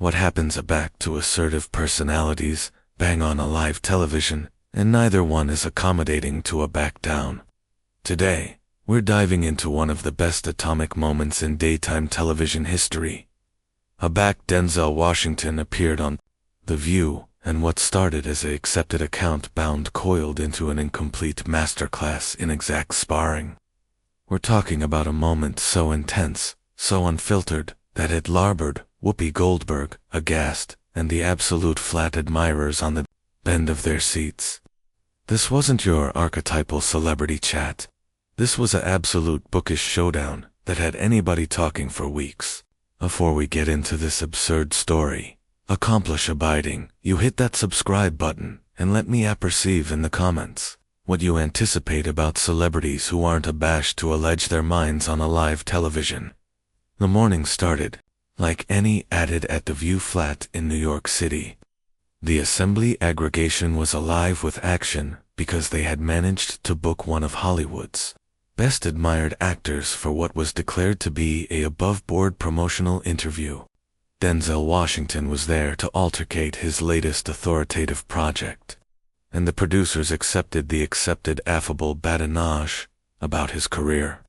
What happens back to assertive personalities, bang on a live television, and neither one is accommodating to a back down. Today, we're diving into one of the best atomic moments in daytime television history. A back Denzel Washington appeared on The View, and what started as a accepted account coiled into an incomplete masterclass in exact sparring. We're talking about a moment so intense, so unfiltered, that it larboard Whoopi Goldberg, aghast, and the absolute flat admirers on the bend of their seats. This wasn't your archetypal celebrity chat. This was an absolute bookish showdown that had anybody talking for weeks. Before we get into this absurd story, accomplish abiding, you hit that subscribe button, and let me apperceive in the comments what you anticipate about celebrities who aren't abashed to allege their minds on a live television. The morning started like any added at the View flat in New York City. The Assembly aggregation was alive with action because they had managed to book one of Hollywood's best admired actors for what was declared to be a above-board promotional interview. Denzel Washington was there to altercate his latest authoritative project, and the producers accepted the affable badinage about his career.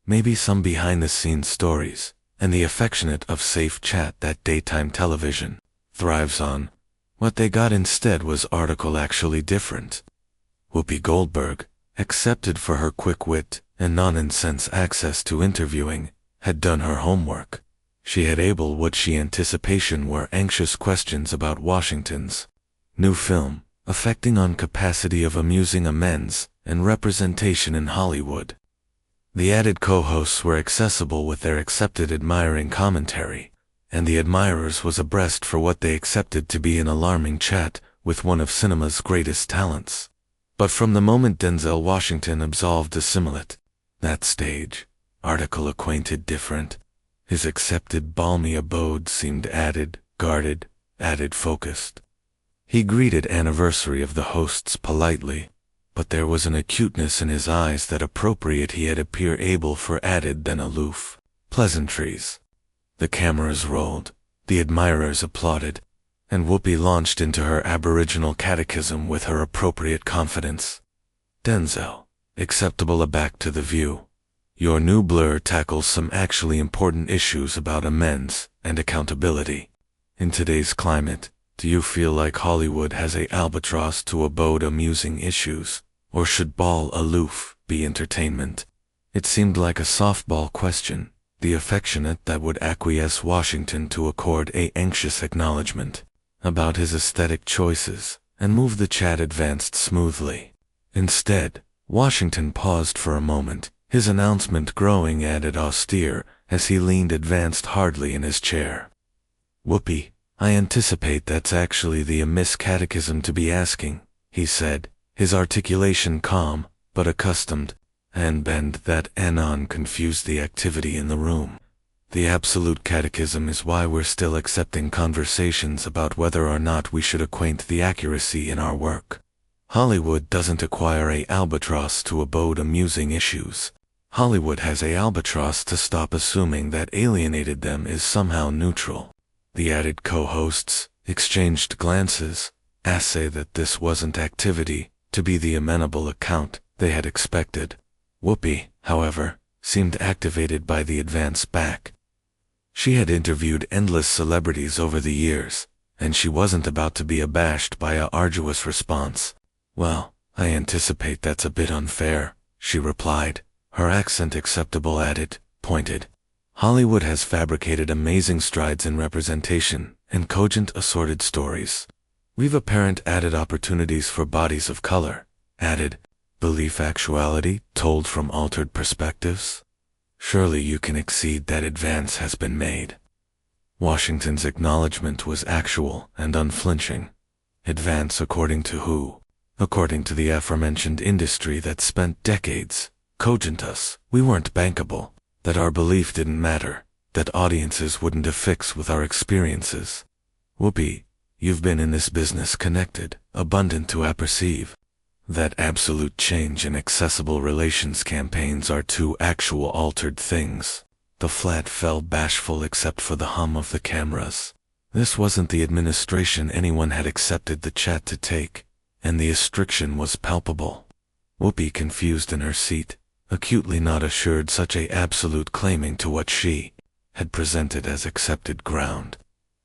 Maybe some behind-the-scenes stories, and the affectionate safe chat that daytime television thrives on. What they got instead was article actually different. Whoopi Goldberg, accepted for her quick wit and non-nonsense access to interviewing, had done her homework. She had able what she anticipation were anxious questions about Washington's new film, affecting on capacity of amusing amends and representation in Hollywood. The added co-hosts were accessible with their accepted admiring commentary, and the admirers was abreast for what they accepted to be an alarming chat with one of cinema's greatest talents. But from the moment Denzel Washington absolved assimilate, that stage, article acquainted different, his accepted balmy abode seemed added, guarded, added focused. He greeted anniversary of the hosts politely, but there was an acuteness in his eyes that appropriate he had appear able for added than aloof pleasantries. The cameras rolled, the admirers applauded, and Whoopi launched into her aboriginal catechism with her appropriate confidence. Denzel, acceptable aback to the View. Your new blur tackles some actually important issues about amends and accountability. In today's climate, do you feel like Hollywood has a albatross to abode amusing issues, or should ball aloof be entertainment? It seemed like a softball question, the affectionate that would acquiesce Washington to accord a anxious acknowledgement about his aesthetic choices, and move the chat advanced smoothly. Instead, Washington paused for a moment, his announcement growing added austere as he leaned advanced hardly in his chair. Whoopi, I anticipate that's actually the amiss catechism to be asking, he said, his articulation calm, but accustomed, and bend that anon confused the activity in the room. The absolute catechism is why we're still accepting conversations about whether or not we should acquaint the accuracy in our work. Hollywood doesn't acquire a albatross to abode amusing issues. Hollywood has a albatross to stop assuming that alienated them is somehow neutral. The added co-hosts exchanged glances, assay that this wasn't activity to be the amenable account they had expected. Whoopi, however, seemed activated by the advance back. She had interviewed endless celebrities over the years, and she wasn't about to be abashed by a arduous response. Well, I anticipate that's a bit unfair, she replied, her accent acceptable added, pointed. Hollywood has fabricated amazing strides in representation and cogent assorted stories. We've apparent added opportunities for bodies of color, added belief actuality told from altered perspectives. Surely you can exceed that advance has been made. Washington's acknowledgement was actual and unflinching. Advance according to who? According to the aforementioned industry that spent decades cogent us. We weren't bankable, that our belief didn't matter, that audiences wouldn't affix with our experiences. Whoopi, you've been in this business connected, abundant to apperceive that absolute change and accessible relations campaigns are two actual altered things. The flat fell bashful except for the hum of the cameras. This wasn't the administration anyone had accepted the chat to take, and the restriction was palpable. Whoopi confused in her seat, acutely not assured such a absolute claiming to what she had presented as accepted ground.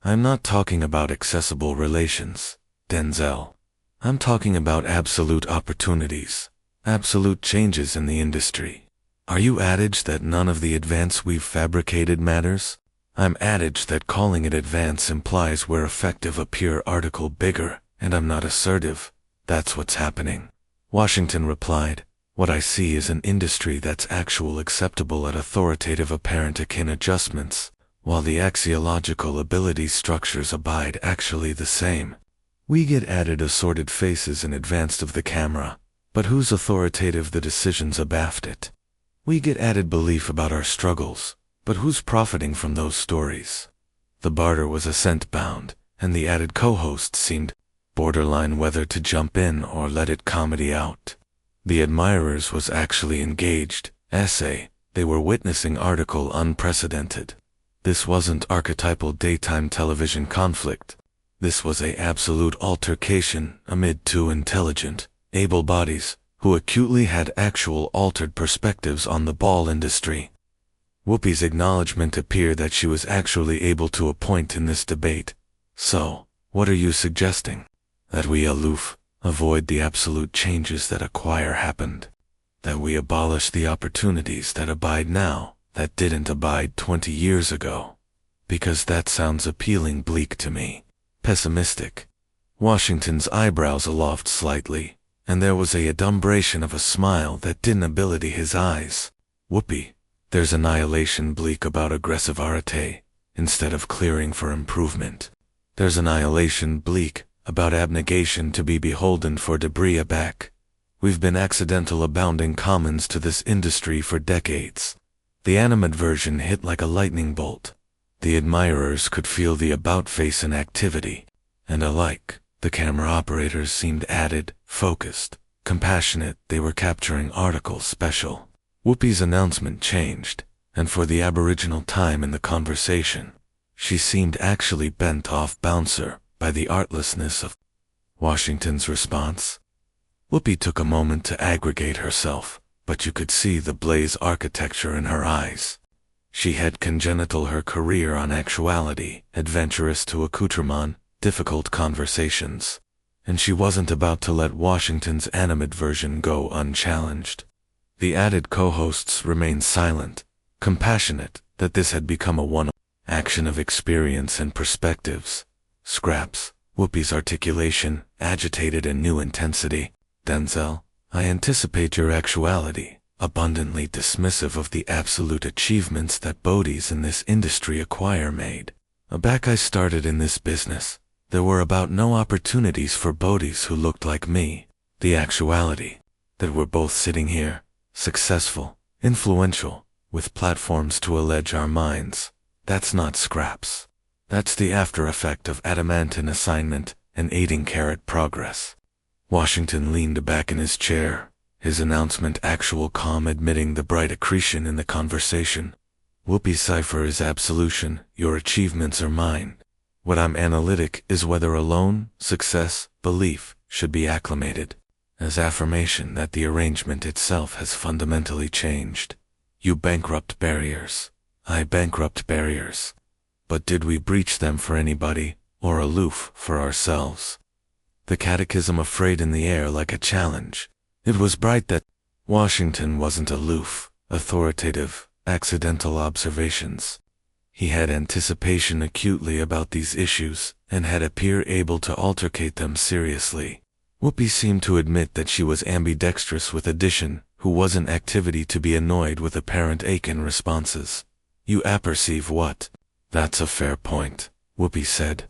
I'm not talking about accessible relations, Denzel. I'm talking about absolute opportunities, absolute changes in the industry. Are you adage that none of the advance we've fabricated matters? I'm adage that calling it advance implies we're effective a pure article bigger, and I'm not assertive. That's what's happening. Washington replied, what I see is an industry that's actual acceptable at authoritative apparent akin adjustments, while the axiological ability structures abide actually the same. We get added assorted faces in advance of the camera, but who's authoritative the decisions abaft it? We get added belief about our struggles, but who's profiting from those stories? The barter was assent-bound, and the added co-host seemed borderline whether to jump in or let it comedy out. The admirers was actually engaged, essay, they were witnessing article unprecedented. This wasn't archetypal daytime television conflict. This was a absolute altercation amid two intelligent, able bodies, who acutely had actual altered perspectives on the ball industry. Whoopi's acknowledgement appeared that she was actually able to a point in this debate. So, what are you suggesting? That we avoid the absolute changes that acquire happened. That we abolish the opportunities that abide now, that didn't abide 20 years ago. Because that sounds appealing bleak to me. Pessimistic. Washington's eyebrows aloft slightly, and there was a adumbration of a smile that didn't ability his eyes. Whoopi, there's annihilation bleak about aggressive arete, instead of clearing for improvement. There's annihilation bleak about abnegation to be beholden for debris aback. We've been accidental abounding commons to this industry for decades. The animadversion hit like a lightning bolt. The admirers could feel the about-face in activity, and alike, the camera operators seemed added, focused, compassionate. They were capturing article special. Whoopi's announcement changed, and for the aboriginal time in the conversation, she seemed actually bent off bouncer by the artlessness of Washington's response. Whoopi took a moment to aggregate herself, but you could see the blaze architecture in her eyes. She had congenital her career on actuality, adventurous to accoutrement, difficult conversations, and she wasn't about to let Washington's animadversion go unchallenged. The added co-hosts remained silent, compassionate that this had become a one-action of experience and perspectives. Scraps, Whoopi's articulation, agitated in new intensity. Denzel, I anticipate your actuality, abundantly dismissive of the absolute achievements that bodies in this industry acquire made. Back I started in this business, there were about no opportunities for bodies who looked like me. The actuality, that we're both sitting here, successful, influential, with platforms to allege our minds, that's not scraps. That's the after effect of adamantine assignment and aiding carrot progress. Washington leaned back in his chair, his announcement actual calm admitting the bright accretion in the conversation. Whoopi's cipher is absolution, your achievements are mine. What I'm analytic is whether alone, success, belief, should be acclimated, as affirmation that the arrangement itself has fundamentally changed. You bankrupt barriers. I bankrupt barriers. But did we breach them for anybody, or aloof for ourselves? The catechism afraid in the air like a challenge. It was bright that Washington wasn't aloof, authoritative, accidental observations. He had anticipation acutely about these issues, and had appeared able to altercate them seriously. Whoopi seemed to admit that she was ambidextrous with addition, who wasn't activity to be annoyed with apparent ache in responses. You apperceive what? That's a fair point, Whoopi said.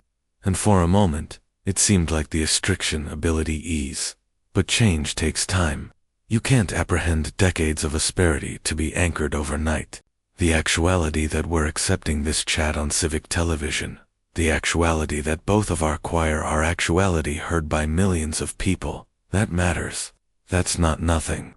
And for a moment, it seemed like the restriction ability ease. But change takes time. You can't apprehend decades of asperity to be anchored overnight. The actuality that we're accepting this chat on civic television, the actuality that both of our choir are actuality heard by millions of people, that matters. That's not nothing.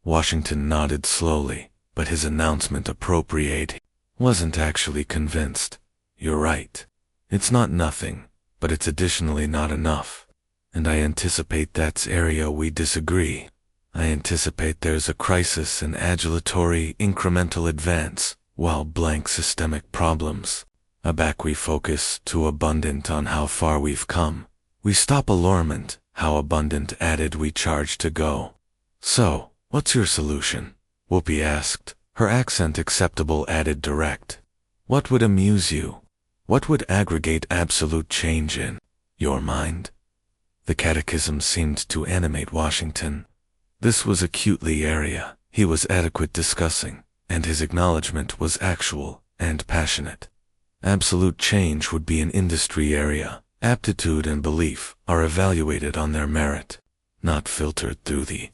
Washington nodded slowly, but his announcement appropriate. Wasn't actually convinced. You're right. It's not nothing, but it's additionally not enough. And I anticipate that's area we disagree. I anticipate there's a crisis in adulatory incremental advance, while blank systemic problems. Aback we focus too abundant on how far we've come. We stop allurement, how abundant added we charge to go. So, what's your solution? Whoopi asked, her accent acceptable added direct. What would amuse you? What would aggregate absolute change in your mind? The catechism seemed to animate Washington. This was acutely area he was adequate discussing, and his acknowledgement was actual and passionate. Absolute change would be an industry area. Aptitude and belief are evaluated on their merit, not filtered through the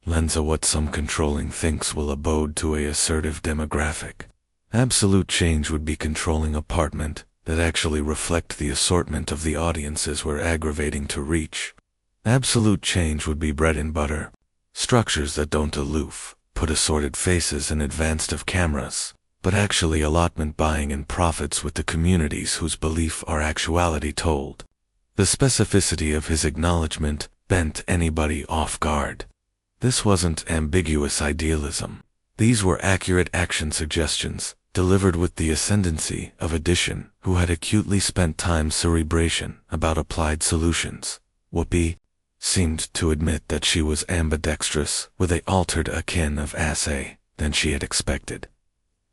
lens of what some controlling thinks will abode to a assertive demographic. Absolute change would be controlling apartment that actually reflect the assortment of the audiences we're aggravating to reach. Absolute change would be bread and butter. Structures that don't aloof, put assorted faces in advance of cameras, but actually allotment buying and profits with the communities whose belief are actuality told. The specificity of his acknowledgement bent anybody off guard. This wasn't ambiguous idealism. These were accurate action suggestions, delivered with the ascendancy of addition who had acutely spent time cerebration about applied solutions. Whoopi seemed to admit that she was ambidextrous with a altered akin of assay than she had expected.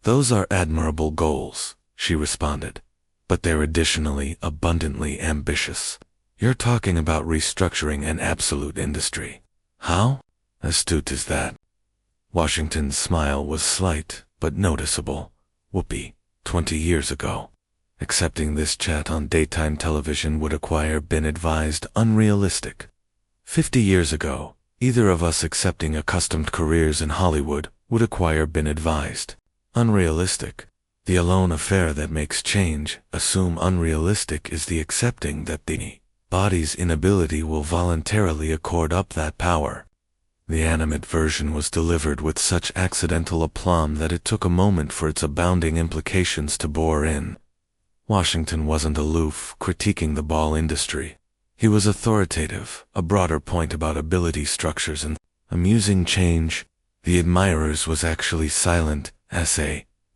Those are admirable goals, she responded, but they're additionally abundantly ambitious. You're talking about restructuring an absolute industry. How astute is that? Washington's smile was slight but noticeable. Whoopi, 20 years ago, accepting this chat on daytime television would acquire been advised unrealistic. 50 years ago, either of us accepting accustomed careers in Hollywood would acquire been advised unrealistic. The alone affair that makes change assume unrealistic is the accepting that the body's inability will voluntarily accord up that power. The animate version was delivered with such accidental aplomb that it took a moment for its abounding implications to bore in. Washington wasn't aloof, critiquing the ball industry. He was authoritative, a broader point about ability structures and amusing change. The admirers was actually silent,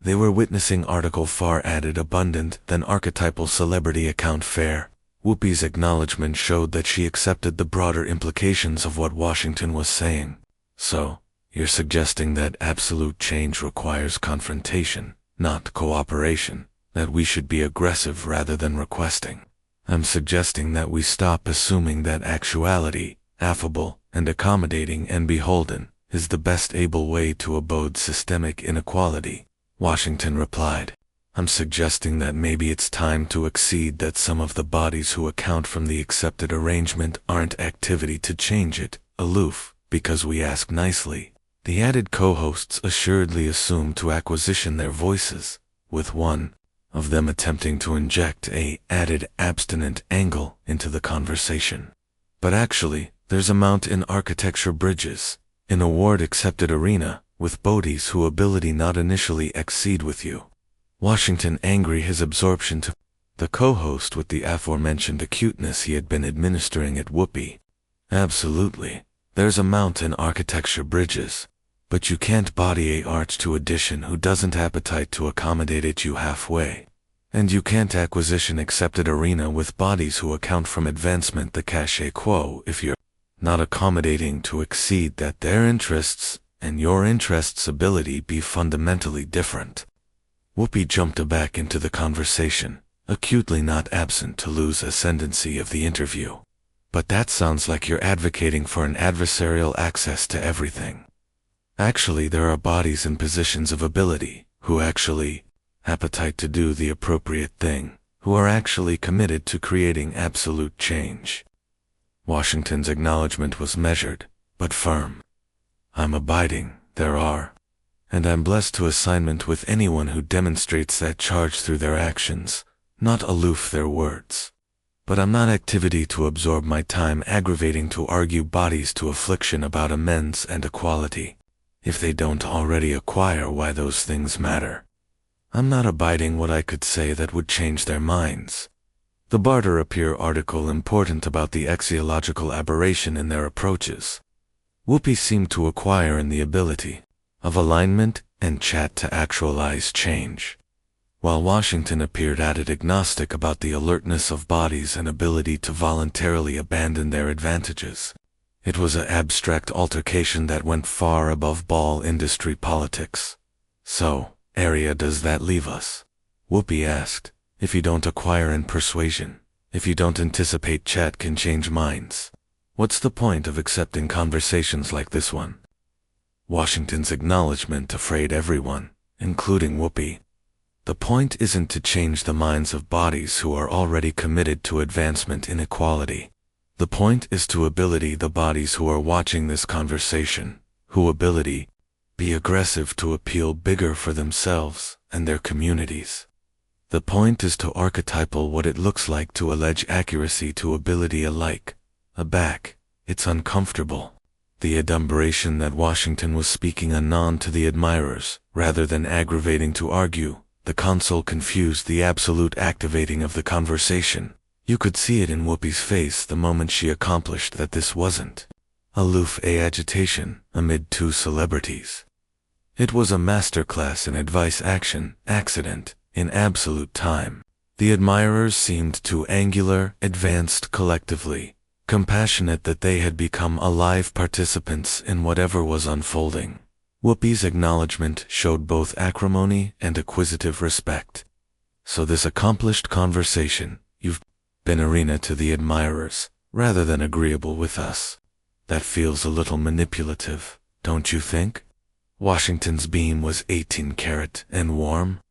they were witnessing article far added abundant than archetypal celebrity account fair. Whoopi's acknowledgement showed that she accepted the broader implications of what Washington was saying. So, you're suggesting that absolute change requires confrontation, not cooperation, that we should be aggressive rather than requesting. I'm suggesting that we stop assuming that actuality, affable and accommodating and beholden, is the best able way to abode systemic inequality. Washington replied, I'm suggesting that maybe it's time to accede that some of the bodies who account from the accepted arrangement aren't activity to change it, aloof, because we ask nicely. The added co-hosts assuredly assume to acquisition their voices, with one of them attempting to inject a added abstinent angle into the conversation. But actually, there's a mount in architecture bridges, in a ward-accepted arena, with bodies who ability not initially exceed with you. Washington angry his absorption to the co-host with the aforementioned acuteness he had been administering at Whoopi. Absolutely. There's a mount in architecture bridges, but you can't body a arch to addition who doesn't appetite to accommodate it you halfway. And you can't acquisition accepted arena with bodies who account from advancement the cachet quo if you're not accommodating to exceed that their interests and your interests' ability be fundamentally different. Whoopi jumped back into the conversation, acutely not absent to lose ascendancy of the interview. But that sounds like you're advocating for an adversarial access to everything. Actually, there are bodies in positions of ability who actually appetite to do the appropriate thing, who are actually committed to creating absolute change. Washington's acknowledgement was measured, but firm. I'm abiding, there are. And I'm blessed to assignment with anyone who demonstrates that charge through their actions, not aloof their words. But I'm not activity to absorb my time aggravating to argue bodies to affliction about amends and equality, if they don't already acquire why those things matter. I'm not abiding what I could say that would change their minds. The Barter Appear article important about the axiological aberration in their approaches. Whoopi seemed to acquire in the ability of alignment and chat to actualize change, while Washington appeared added agnostic about the alertness of bodies and ability to voluntarily abandon their advantages. It was an abstract altercation that went far above ball industry politics. So, area does that leave us? Whoopi asked. If you don't acquire in persuasion, if you don't anticipate chat can change minds, what's the point of accepting conversations like this one? Washington's acknowledgement afraid everyone, including Whoopi. The point isn't to change the minds of bodies who are already committed to advancement in equality. The point is to ability the bodies who are watching this conversation, who ability be aggressive to appeal bigger for themselves and their communities. The point is to archetypal what it looks like to allege accuracy to ability alike. Aback, it's uncomfortable. The adumberation that Washington was speaking anon to the admirers, rather than aggravating to argue, the console confused the absolute activating of the conversation. You could see it in Whoopi's face the moment she accomplished that this wasn't aloof agitation amid two celebrities. It was a masterclass in advice action, accident, in absolute time. The admirers seemed too angular, advanced collectively, compassionate that they had become alive participants in whatever was unfolding. Whoopi's acknowledgement showed both acrimony and acquisitive respect. So this accomplished conversation, you've been arena to the admirers, rather than agreeable with us. That feels a little manipulative, don't you think? Washington's beam was 18 karat and warm.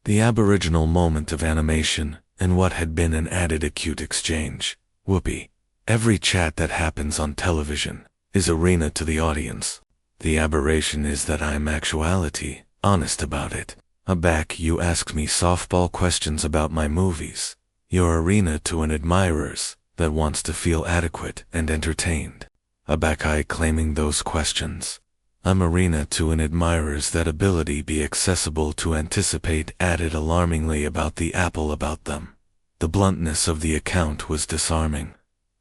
The aboriginal moment of animation, and what had been an added acute exchange. Whoopi, every chat that happens on television is arena to the audience. The aberration is that I'm actuality, honest about it. Aback, you ask me softball questions about my movies. You're arena to an admirers that wants to feel adequate and entertained. Aback, I claiming those questions. I'm arena to an admirers that ability be accessible to anticipate added alarmingly about the apple about them. The bluntness of the account was disarming.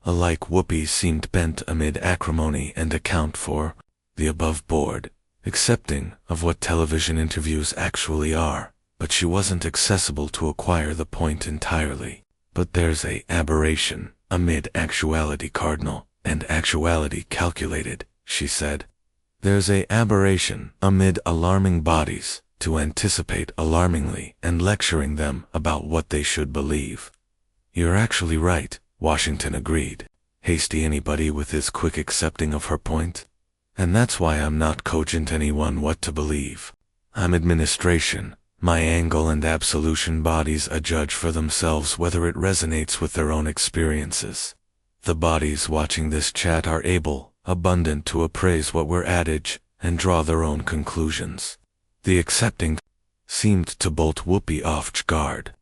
Alike Whoopi seemed bent amid acrimony and account for the above board, accepting of what television interviews actually are, but she wasn't accessible to acquire the point entirely. But there's a aberration amid actuality cardinal and actuality calculated, she said. There's a aberration amid alarming bodies to anticipate alarmingly and lecturing them about what they should believe. You're actually right, Washington agreed. Hasty anybody with his quick accepting of her point? And that's why I'm not cogent anyone what to believe. I'm administration. My angle and absolution bodies adjudge for themselves whether it resonates with their own experiences. The bodies watching this chat are able, abundant to appraise what we're adage, and draw their own conclusions. The accepting seemed to bolt Whoopi off guard.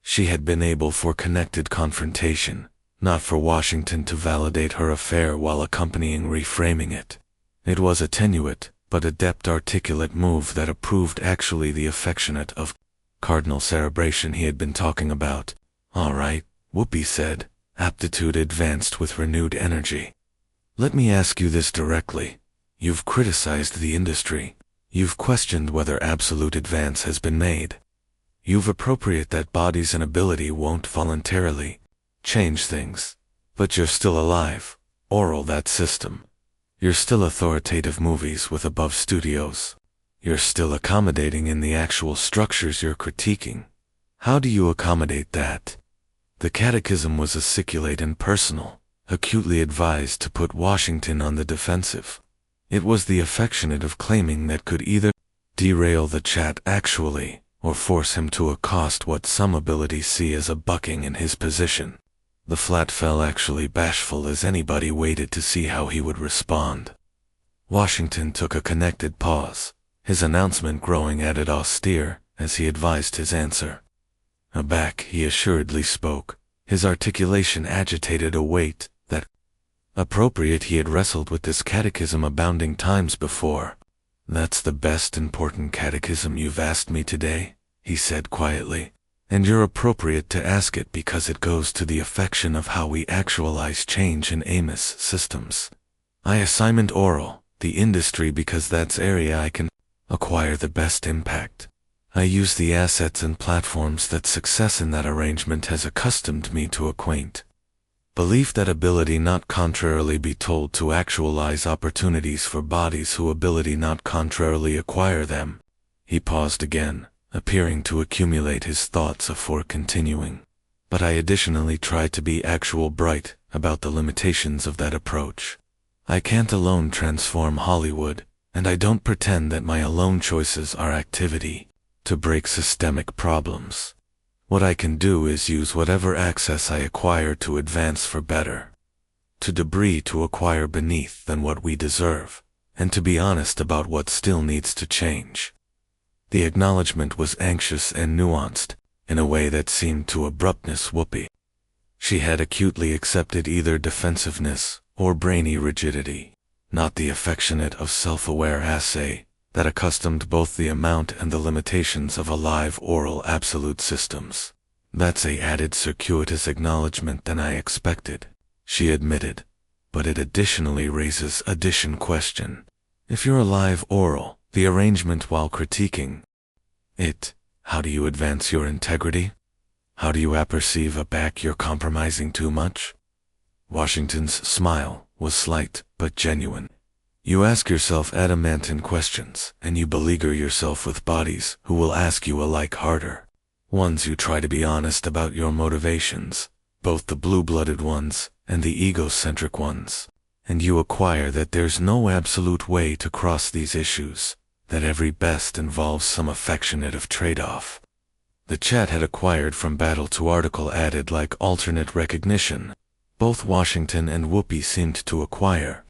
She had been able for connected confrontation, not for Washington to validate her affair while accompanying reframing it. It was a tenuate, but adept articulate move that approved actually the affectionate of cardinal cerebration he had been talking about. All right, Whoopi said, aptitude advanced with renewed energy. Let me ask you this directly. You've criticized the industry. You've questioned whether absolute advance has been made. You've appropriate that bodies and ability won't voluntarily change things. But you're still alive. Oral that system. You're still authoritative movies with above studios. You're still accommodating in the actual structures you're critiquing. How do you accommodate that? The catechism was aciculate and personal, acutely advised to put Washington on the defensive. It was the affectionate of claiming that could either derail the chat actually, or force him to accost what some abilities see as a bucking in his position. The flat fell actually bashful as anybody waited to see how he would respond. Washington took a connected pause, his announcement growing added austere as he advised his answer. Aback, he assuredly spoke, his articulation agitated a weight that, appropriate he had wrestled with this catechism abounding times before. That's the best important catechism you've asked me today? he said quietly. And you're appropriate to ask it because it goes to the affection of how we actualize change in Amos systems. I assignment oral, the industry because that's area I can acquire the best impact. I use the assets and platforms that success in that arrangement has accustomed me to acquaint. Belief that ability not contrarily be told to actualize opportunities for bodies who ability not contrarily acquire them. He paused again, appearing to accumulate his thoughts afore continuing. But I additionally try to be actual bright about the limitations of that approach. I can't alone transform Hollywood, and I don't pretend that my alone choices are activity to break systemic problems. What I can do is use whatever access I acquire to advance for better, to debris to acquire beneath than what we deserve, and to be honest about what still needs to change. The acknowledgement was anxious and nuanced, in a way that seemed to abruptness Whoopi. She had acutely accepted either defensiveness or brainy rigidity, not the affectionate of self-aware assay that accustomed both the amount and the limitations of alive oral absolute systems. That's a added circuitous acknowledgement than I expected, she admitted, but it additionally raises addition question. If you're alive oral, the arrangement while critiquing it, how do you advance your integrity? How do you apperceive a back you're compromising too much? Washington's smile was slight but genuine. You ask yourself adamantine questions, and you beleaguer yourself with bodies who will ask you alike harder. Ones you try to be honest about your motivations, both the blue-blooded ones and the egocentric ones, and you acquire that there's no absolute way to cross these issues, that every best involves some affectionate of trade-off. The chat had acquired from battle to article added like alternate recognition. Both Washington and Whoopi seemed to acquire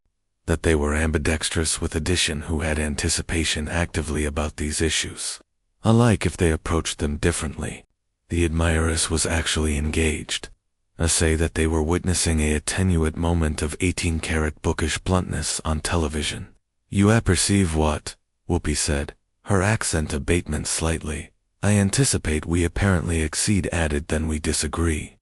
that they were ambidextrous with addition who had anticipation actively about these issues. Alike if they approached them differently, the admirers was actually engaged. A say that they were witnessing a attenuate moment of 18-karat bookish bluntness on television. You apperceive what? Whoopi said, her accent abatement slightly. I anticipate we apparently exceed added than we disagree.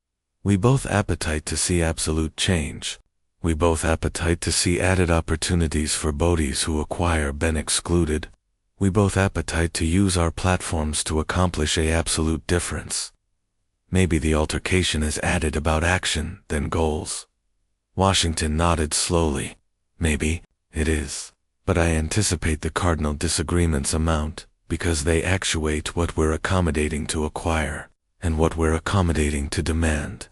We both appetite to see absolute change. We both appetite to see added opportunities for bodies who acquire been excluded. We both appetite to use our platforms to accomplish a absolute difference. Maybe the altercation is added about action than goals. Washington nodded slowly. Maybe it is. But I anticipate the cardinal disagreements amount, because they actuate what we're accommodating to acquire, and what we're accommodating to demand.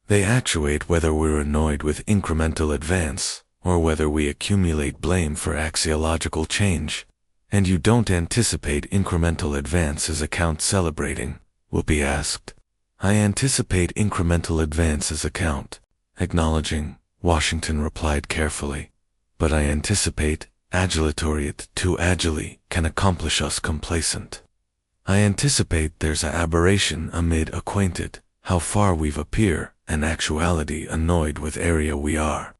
They actuate whether we're annoyed with incremental advance, or whether we accumulate blame for axiological change. And you don't anticipate incremental advance as account celebrating, Whoopi asked. I anticipate incremental advance as account, acknowledging, Washington replied carefully. But I anticipate agilatory to agili can accomplish us complacent. I anticipate there's a aberration amid acquainted, how far we've appear, and actuality annoyed with area we are.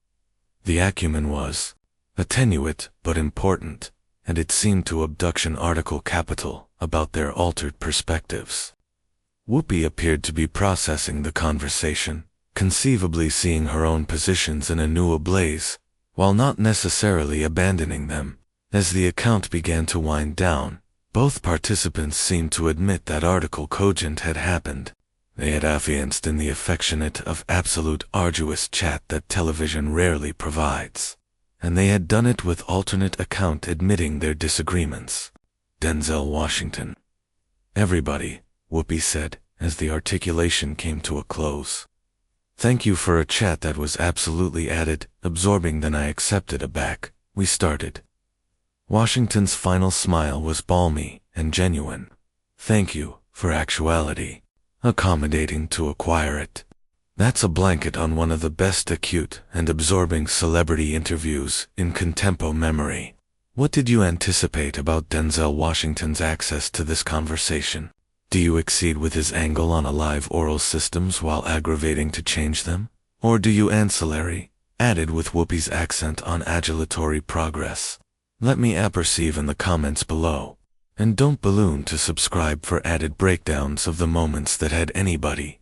The acumen was attenuate but important, and it seemed to abduction article capital about their altered perspectives. Whoopi appeared to be processing the conversation, conceivably seeing her own positions in a new ablaze, while not necessarily abandoning them. As the account began to wind down, both participants seemed to admit that article cogent had happened. They had affianced in the affectionate of absolute arduous chat that television rarely provides. And they had done it with alternate account admitting their disagreements. Denzel Washington. Everybody, Whoopi said, as the articulation came to a close. Thank you for a chat that was absolutely added, absorbing than I accepted aback. We started. Washington's final smile was balmy and genuine. Thank you for actuality. Accommodating to acquire it. That's a blanket on one of the best acute and absorbing celebrity interviews in contempo memory. What did you anticipate about Denzel Washington's access to this conversation? Do you exceed with his angle on alive oral systems while aggravating to change them? Or do you ancillary, added with Whoopi's accent on agilatory progress? Let me apperceive in the comments below. And don't balloon to subscribe for added breakdowns of the moments that had anybody